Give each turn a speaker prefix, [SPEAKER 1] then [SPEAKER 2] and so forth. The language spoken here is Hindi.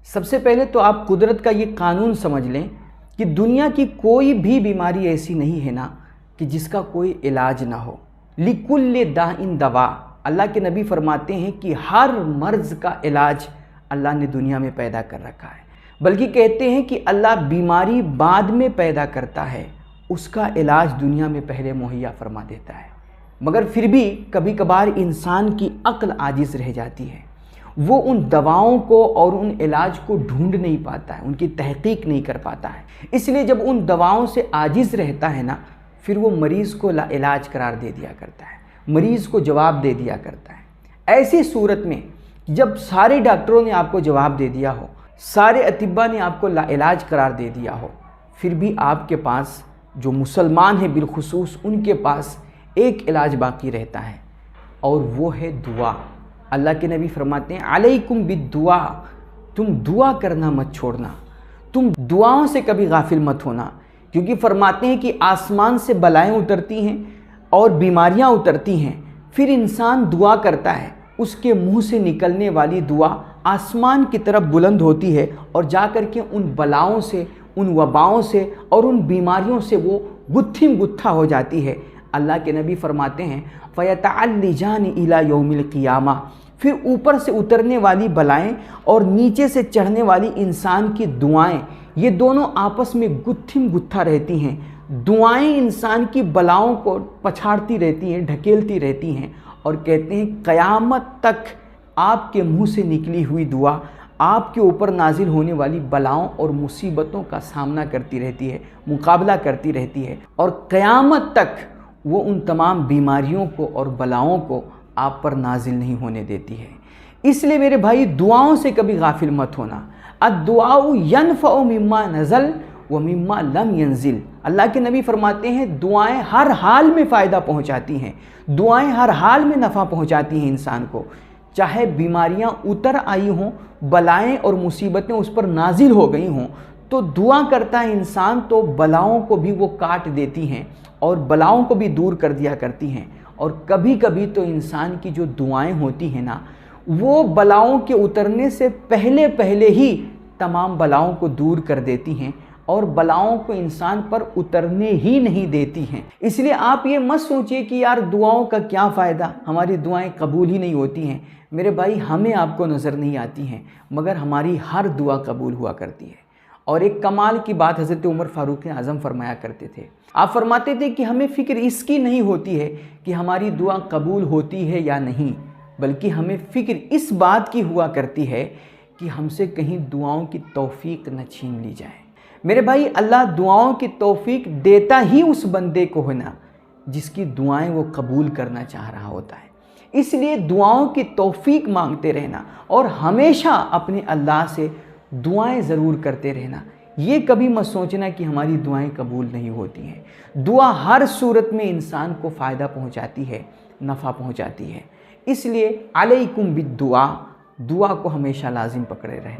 [SPEAKER 1] सबसे पहले तो आप कुदरत का ये कानून समझ लें कि दुनिया की कोई भी बीमारी ऐसी नहीं है ना कि जिसका कोई इलाज ना हो। लिकुल्ले दाइन दवा, अल्लाह के नबी फरमाते हैं कि हर मर्ज़ का इलाज अल्लाह ने दुनिया में पैदा कर रखा है। बल्कि कहते हैं कि अल्लाह बीमारी बाद में पैदा करता है, उसका इलाज दुनिया में पहले मुहैया फरमा देता है। मगर फिर भी कभी कभार इंसान की अक्ल आजिज़ रह जाती है, वो उन दवाओं को और उन इलाज को ढूंढ नहीं पाता है, उनकी तहकीक नहीं कर पाता है। इसलिए जब उन दवाओं से आजिज़ रहता है ना, फिर वो मरीज़ को लाइलाज करार दे दिया करता है, मरीज़ को जवाब दे दिया करता है। ऐसी सूरत में जब सारे डॉक्टरों ने आपको जवाब दे दिया हो, सारे अतिब्बा ने आपको लाइलाज करार दे दिया हो, फिर भी आपके पास जो मुसलमान हैं बिलखुसूस, उनके पास एक इलाज बाकी रहता है और वो है दुआ। अल्लाह के नबी फरमाते हैं अलैकुम बिद्दुआ, तुम दुआ करना मत छोड़ना, तुम दुआओं से कभी गाफिल मत होना। क्योंकि फरमाते हैं कि आसमान से बलाएं उतरती हैं और बीमारियां उतरती हैं, फिर इंसान दुआ करता है, उसके मुंह से निकलने वाली दुआ आसमान की तरफ बुलंद होती है और जा कर के उन बलाओं से, उन वबाओं से और उन बीमारियों से वो गुत्थिम गुत्था हो जाती है। अल्लाह के नबी फरमाते हैं फ़यतअल्लिजान इला यौमिल क़ियामा, फिर ऊपर से उतरने वाली बलाएं और नीचे से चढ़ने वाली इंसान की दुआएं, ये दोनों आपस में गुत्थिम गुत्था रहती हैं। दुआएं इंसान की बलाओं को पछाड़ती रहती हैं, ढकेलती रहती हैं और कहते हैं क़यामत तक आपके मुंह से निकली हुई दुआ आपके ऊपर नाजिल होने वाली बलाओं और मुसीबतों का सामना करती रहती है, मुकाबला करती रहती है और क़यामत तक वो उन तमाम बीमारियों को और बलाओं को आप पर नाजिल नहीं होने देती है। इसलिए मेरे भाई दुआओं से कभी गाफिल मत होना। अद्दुआउ यनफ़उ मिम्मा नज़ल व मिम्मा लम यंजिल, अल्लाह के नबी फरमाते हैं दुआएं हर हाल में फ़ायदा पहुंचाती हैं, दुआएं हर हाल में नफ़ा पहुंचाती हैं इंसान को। चाहे बीमारियां उतर आई हों, बलाएं और मुसीबतें उस पर नाजिल हो गई हों, तो दुआ करता है इंसान तो बलाओं को भी वो काट देती हैं और बलाओं को भी दूर कर दिया करती हैं। और कभी कभी तो इंसान की जो दुआएं होती हैं ना, वो बलाओं के उतरने से पहले पहले ही तमाम बलाओं को दूर कर देती हैं और बलाओं को इंसान पर उतरने ही नहीं देती हैं। इसलिए आप ये मत सोचिए कि यार दुआओं का क्या फ़ायदा, हमारी दुआएं कबूल ही नहीं होती हैं। मेरे भाई, हमें आपको नज़र नहीं आती हैं, मगर हमारी हर दुआ कबूल हुआ करती है। और एक कमाल की बात हज़रत उमर फ़ारूक आज़म फरमाया करते थे, आप फरमाते थे कि हमें फ़िक्र इसकी नहीं होती है कि हमारी दुआ कबूल होती है या नहीं, बल्कि हमें फ़िक्र इस बात की हुआ करती है कि हमसे कहीं दुआओं की तौफीक न छीन ली जाए। मेरे भाई, अल्लाह दुआओं की तौफीक देता ही उस बंदे को है ना जिसकी दुआएं वो कबूल करना चाह रहा होता है। इसलिए दुआओं की तौफीक मांगते रहना और हमेशा अपने अल्लाह से दुआएं ज़रूर करते रहना। ये कभी मत सोचना कि हमारी दुआएं कबूल नहीं होती हैं। दुआ हर सूरत में इंसान को फ़ायदा पहुंचाती है, नफ़ा पहुंचाती है। इसलिए अलैकुम बिद्दुआ, दुआ को हमेशा लाजिम पकड़े रहना।